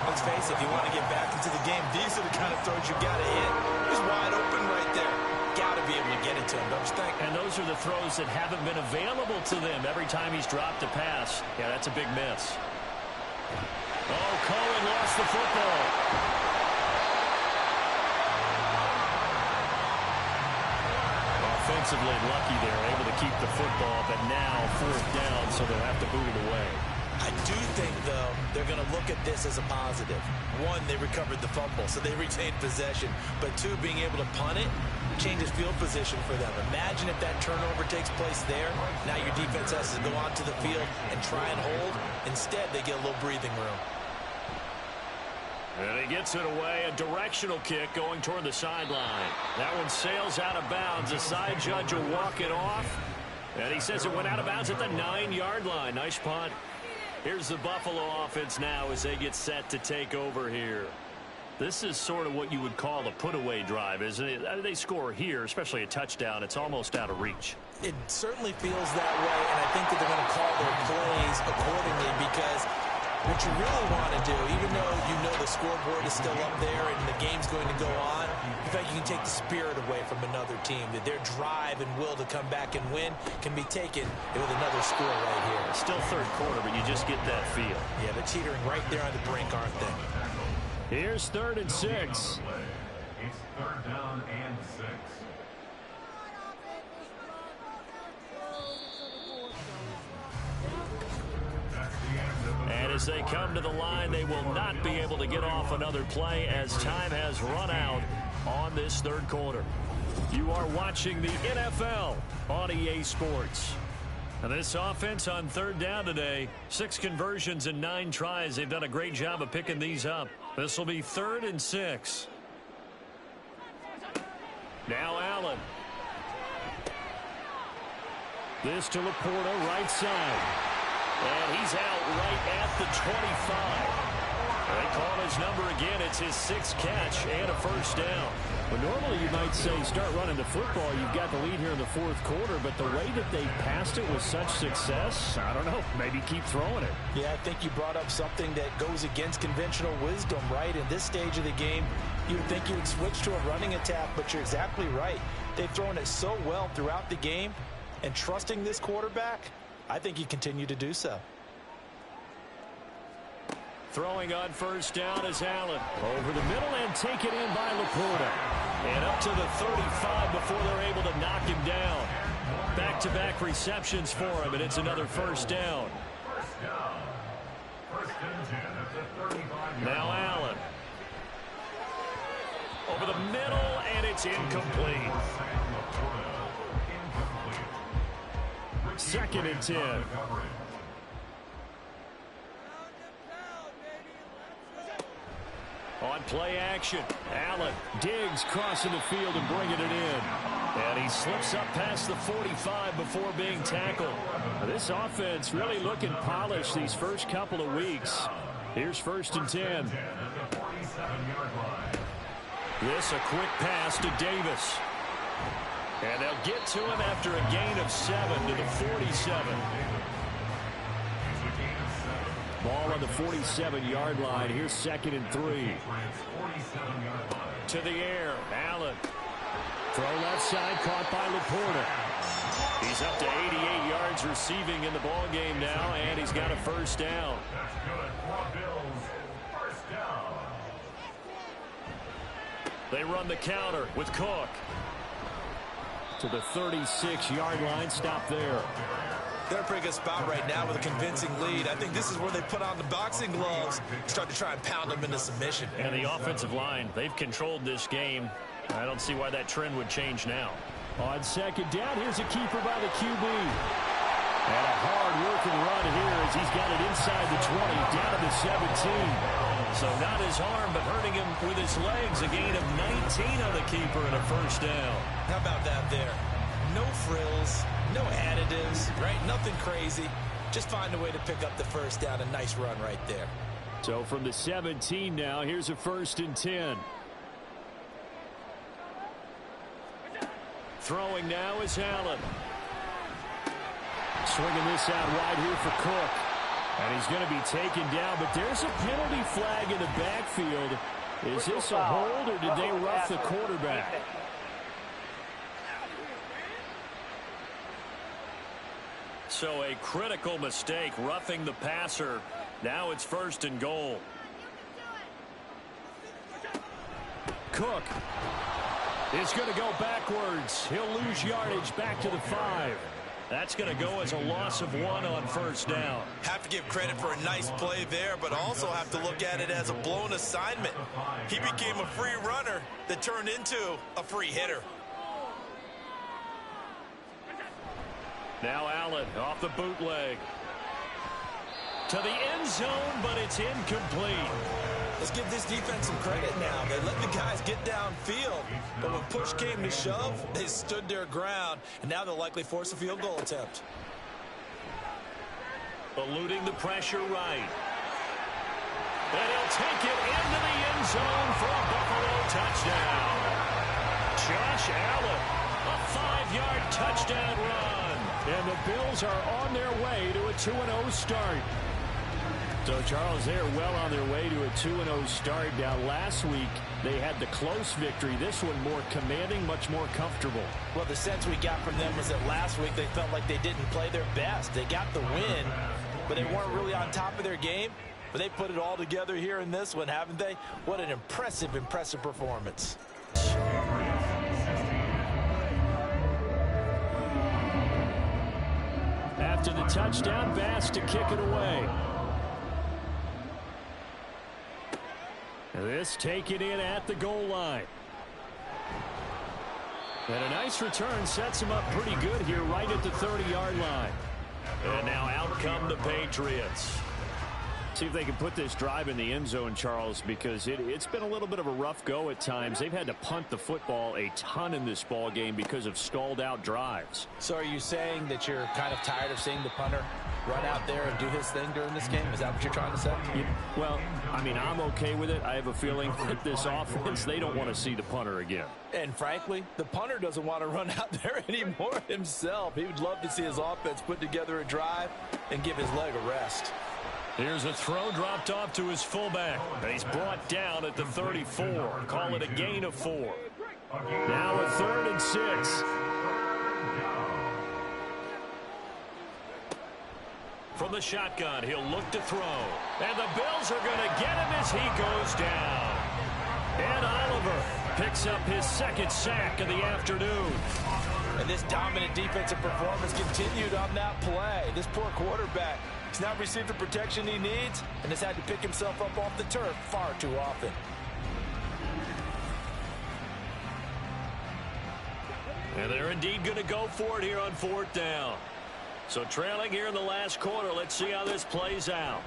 Let's face it, if you want to get back into the game, these are the kind of throws you got to hit. He's wide open right there. Got to be able able to get it to him, don't you think? And those are the throws that haven't been available to them every time he's dropped a pass. Yeah, that's a big miss. Oh, Cohen lost the football. Offensively lucky they're able to keep the football, but now 4th down, so they'll have to boot it away. I do think, though, they're going to look at this as a positive. One, they recovered the fumble, so they retained possession. But two, being able to punt it changes field position for them. Imagine if that turnover takes place there. Now your defense has to go onto the field and try and hold. Instead, they get a little breathing room. And he gets it away. A directional kick going toward the sideline. That one sails out of bounds. The side judge will walk it off. And he says it went out of bounds at the 9-yard line. Nice punt. Here's the Buffalo offense now as they get set to take over here. This is sort of what you would call a put-away drive, isn't it? They score here, especially a touchdown. It's almost out of reach. It certainly feels that way, and I think that they're going to call their plays accordingly because what you really want to do, even though you know the scoreboard is still up there and the game's going to go on, in fact, you can take the spirit away from another team, that their drive and will to come back and win can be taken with another score right here. Still 3rd quarter, but you just get that feel. Yeah, they're teetering right there on the brink, aren't they? Here's 3rd and 6. It's 3rd down and 6. And as they come to the line, they will not be able to get off another play as time has run out on this 3rd quarter. You are watching the NFL on EA Sports. And this offense on 3rd down today, 6 conversions and 9 tries. They've done a great job of picking these up. This will be 3rd and 6. Now Allen. This to Laporta, right side. And he's out right at the 25. They call his number again. It's his 6th catch and a 1st down. Well, normally you might say start running the football. You've got the lead here in the 4th quarter, but the way that they passed it with such success, I don't know, maybe keep throwing it. Yeah, I think you brought up something that goes against conventional wisdom, right? In this stage of the game, you would think you would switch to a running attack, but you're exactly right. They've thrown it so well throughout the game, and trusting this quarterback, I think you continue to do so. Throwing on 1st down is Allen. Over the middle and taken in by Laporta. And up to the 35 before they're able to knock him down. Back-to-back receptions for him, and it's another 1st down. Now Allen. Over the middle, and it's incomplete. 2nd and 10. On play action, Allen. Diggs crossing the field and bringing it in. And he slips up past the 45 before being tackled. This offense really looking polished these first couple of weeks. Here's 1st and 10. This a quick pass to Davis. And they'll get to him after a gain of 7 to the 47. Ball on the 47-yard line. Here's 2nd and 3. To the air, Allen. Throw left side, caught by Laporta. He's up to 88 yards receiving in the ball game now, and he's got a 1st down. They run the counter with Cook. To the 36-yard line, stop there. They're in a pretty good spot right now with a convincing lead. I think this is where they put on the boxing gloves, start to try and pound them into submission. And the offensive line, they've controlled this game. I don't see why that trend would change now. On 2nd down, here's a keeper by the QB. And a hard-working run here as he's got it inside the 20, down to the 17. So not his arm, but hurting him with his legs. A gain of 19 on the keeper and a 1st down. How about that there? No frills, no additives, right? Nothing crazy. Just find a way to pick up the 1st down. A nice run right there. So from the 17 now, here's a 1st and 10. Throwing now is Allen. Swinging this out wide here for Cook. And he's going to be taken down, but there's a penalty flag in the backfield. Is this a hold, or did they rough the quarterback? So a critical mistake, roughing the passer. Now it's 1st and goal. Cook is going to go backwards. He'll lose yardage back to the 5. That's going to go as a loss of 1 on 1st down. Have to give credit for a nice play there, but also have to look at it as a blown assignment. He became a free runner that turned into a free hitter. Now Allen off the bootleg. To the end zone, but it's incomplete. Let's give this defense some credit now. They let the guys get downfield, but when push came to shove, they stood their ground, and now they'll likely force a field goal attempt. Eluding the pressure right. And he'll take it into the end zone for a Buffalo touchdown. Josh Allen, a 5-yard touchdown run. And the Bills are on their way to a 2-0 start. So, Charles, they're well on their way to a 2-0 start. Now, last week, they had the close victory. This one more commanding, much more comfortable. Well, the sense we got from them was that last week they felt like they didn't play their best. They got the win, but they weren't really on top of their game. But they put it all together here in this one, haven't they? What an impressive, impressive performance. After the touchdown, Bass to kick it away. This taken in at the goal line. And a nice return sets him up pretty good here right at the 30-yard line. And now out come the Patriots. See if they can put this drive in the end zone, Charles, because it's been a little bit of a rough go at times. They've had to punt the football a ton in this ball game because of stalled out drives. So are you saying that you're kind of tired of seeing the punter run out there and do his thing during this game? Is that what you're trying to say? Well, I mean, I'm okay with it. I have a feeling that this offense, they don't want to see the punter again. And frankly, the punter doesn't want to run out there anymore himself. He would love to see his offense put together a drive and give his leg a rest. Here's a throw dropped off to his fullback. He's brought down at the 34. Call it a gain of 4. Now a 3rd and 6. From the shotgun, he'll look to throw. And the Bills are going to get him as he goes down. And Oliver picks up his 2nd sack of the afternoon. And this dominant defensive performance continued on that play. This poor quarterback has not received the protection he needs and has had to pick himself up off the turf far too often. And they're indeed going to go for it here on 4th down. So trailing here in the last quarter, let's see how this plays out.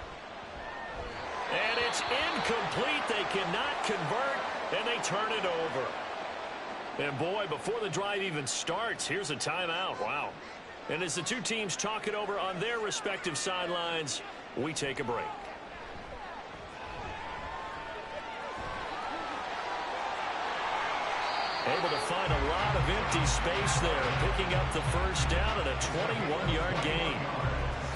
And it's incomplete. They cannot convert, and they turn it over. And boy, before the drive even starts, here's a timeout. Wow. And as the two teams talk it over on their respective sidelines, we take a break. Able to find a lot of empty space there, picking up the 1st down and a 21-yard gain.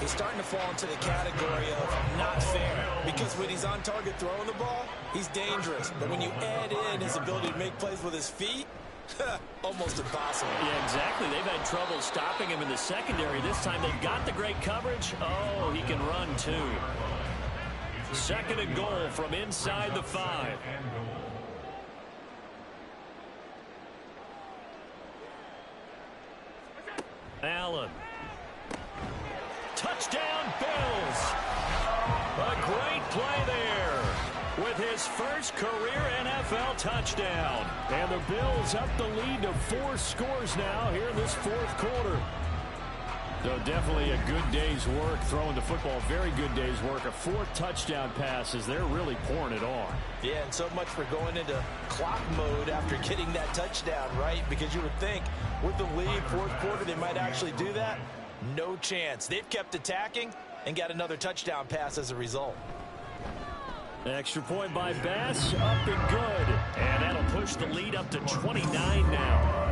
He's starting to fall into the category of not fair, because when he's on target throwing the ball, he's dangerous. But when you add in his ability to make plays with his feet, almost impossible. Yeah, exactly. They've had trouble stopping him in the secondary. This time they've got the great coverage. Oh, he can run too. 2nd and goal from inside the 5. Allen. Touchdown, Bills. A great play there with his first career NFL touchdown. And the Bills up the lead to 4 scores now here in this 4th quarter. So definitely a good day's work throwing the football. Very good day's work. A 4th touchdown pass as they're really pouring it on. Yeah, and so much for going into clock mode after getting that touchdown, right? Because you would think with the lead, 4th quarter, they might actually do that. No chance. They've kept attacking and got another touchdown pass as a result. Extra point by Bass, up and good. And that'll push the lead up to 29 now.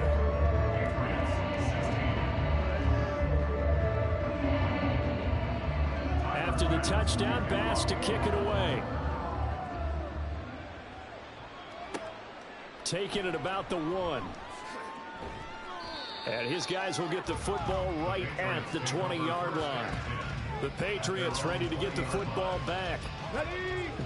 After the touchdown, Bass to kick it away. Taken at about the 1. And his guys will get the football right at the 20-yard line. The Patriots ready to get the football back.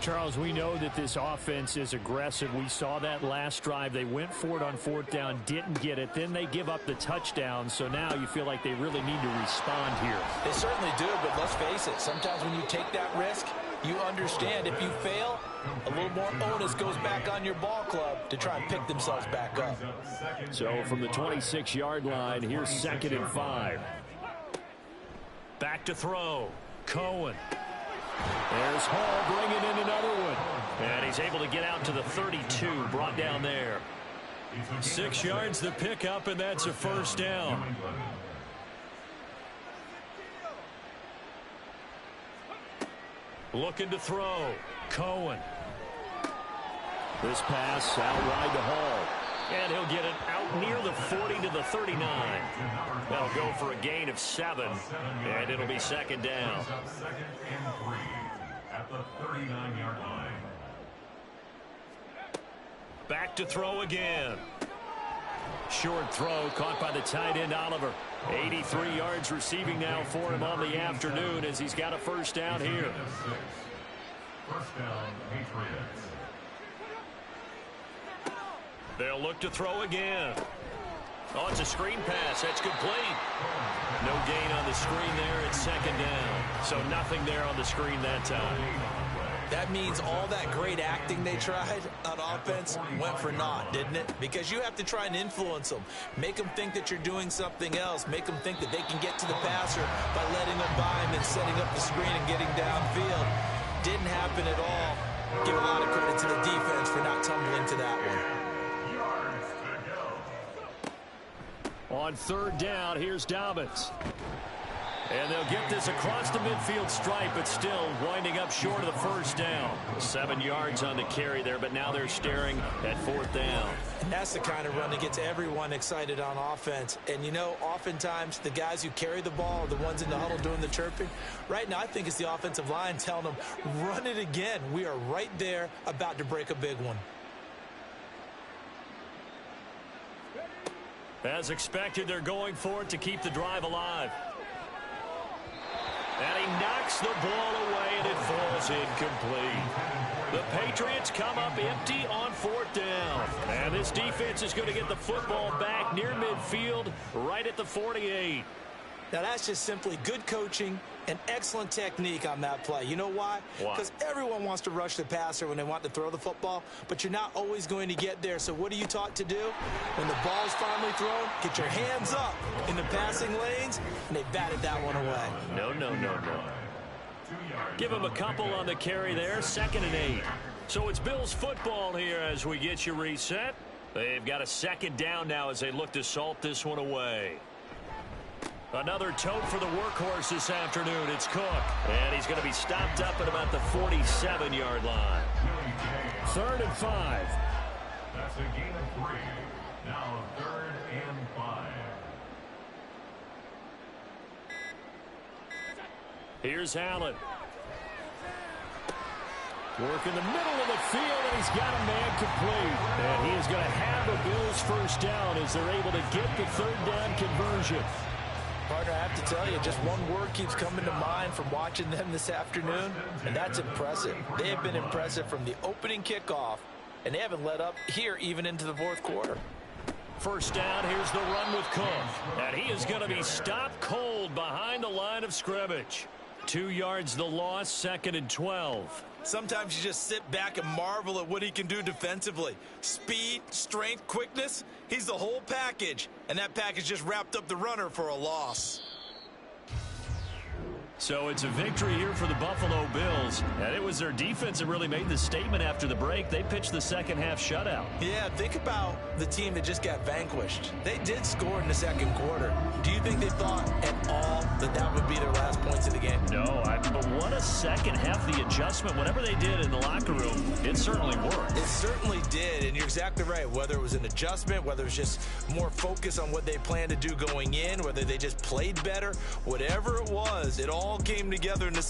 Charles, we know that this offense is aggressive. We saw that last drive. They went for it on fourth down, didn't get it. Then they give up the touchdown. So now you feel like they really need to respond here. They certainly do, but let's face it. Sometimes when you take that risk, you understand if you fail, a little more onus goes back on your ball club to try and pick themselves back up. So from the 26-yard line, here's 2nd and 5. Back to throw. Cohen. There's Hall bringing in another one. And he's able to get out to the 32, brought down there. 6 yards the pickup, and that's a first down. Looking to throw. Cohen. This pass out wide to Hall. And he'll get it out near the 40 to the 39. That'll go for a gain of 7. And it'll be 2nd down. 2nd and 3 at the 39-yard line. Back to throw again. Short throw caught by the tight end Oliver. 83 yards receiving now for him on the afternoon as he's got a first down here. First down, Patriots. They'll look to throw again. Oh, it's a screen pass. That's complete. No gain on the screen there. It's 2nd down. So nothing there on the screen that time. That means all that great acting they tried on offense went for naught, didn't it? Because you have to try and influence them. Make them think that you're doing something else. Make them think that they can get to the passer by letting them by him and setting up the screen and getting downfield. Didn't happen at all. Give a lot of credit to the defense for not tumbling to that one. On 3rd down, here's Dobbins. And they'll get this across the midfield stripe, but still winding up short of the first down. 7 yards on the carry there, but now they're staring at 4th down. And that's the kind of run that gets everyone excited on offense. And, you know, oftentimes the guys who carry the ball are the ones in the huddle doing the chirping. Right now, I think it's the offensive line telling them, run it again. We are right there about to break a big one. As expected, they're going for it to keep the drive alive. And he knocks the ball away, and it falls incomplete. The Patriots come up empty on 4th down. And this defense is going to get the football back near midfield, right at the 48. Now, that's just simply good coaching and excellent technique on that play. You know why? Because everyone wants to rush the passer when they want to throw the football, but you're not always going to get there. So what are you taught to do? When the ball's finally thrown, get your hands up in the passing lanes, and they batted that one away. No. Give him a couple on the carry there. 2nd and 8. So it's Bills football here as we get you reset. They've got a 2nd down now as they look to salt this one away. Another tote for the workhorse this afternoon. It's Cook. And he's going to be stopped up at about the 47-yard line. 3rd and 5. That's a gain of 3. Now 3rd and 5. Here's Allen. Work in the middle of the field, and he's got a man complete. And he is going to have a Bills first down as they're able to get the 3rd down conversion. Partner, I have to tell you, just one word keeps coming to mind from watching them this afternoon, and that's impressive. They have been impressive from the opening kickoff, and they haven't let up here even into the 4th quarter. First down, here's the run with Cook. And he is going to be stopped cold behind the line of scrimmage. 2 yards the loss, 2nd and 12. Sometimes you just sit back and marvel at what he can do defensively. Speed, strength, quickness, he's the whole package. And that package just wrapped up the runner for a loss. So it's a victory here for the Buffalo Bills. And it was their defense that really made the statement after the break. They pitched the second half shutout. Yeah, think about the team that just got vanquished. They did score in the 2nd quarter. Do you think they thought at all that that would be their last points of the game? No, but what a second half, the adjustment. Whatever they did in the locker room, it certainly worked. It certainly did, and you're exactly right. Whether it was an adjustment, whether it was just more focus on what they planned to do going in, whether they just played better, whatever it was, it all came together in the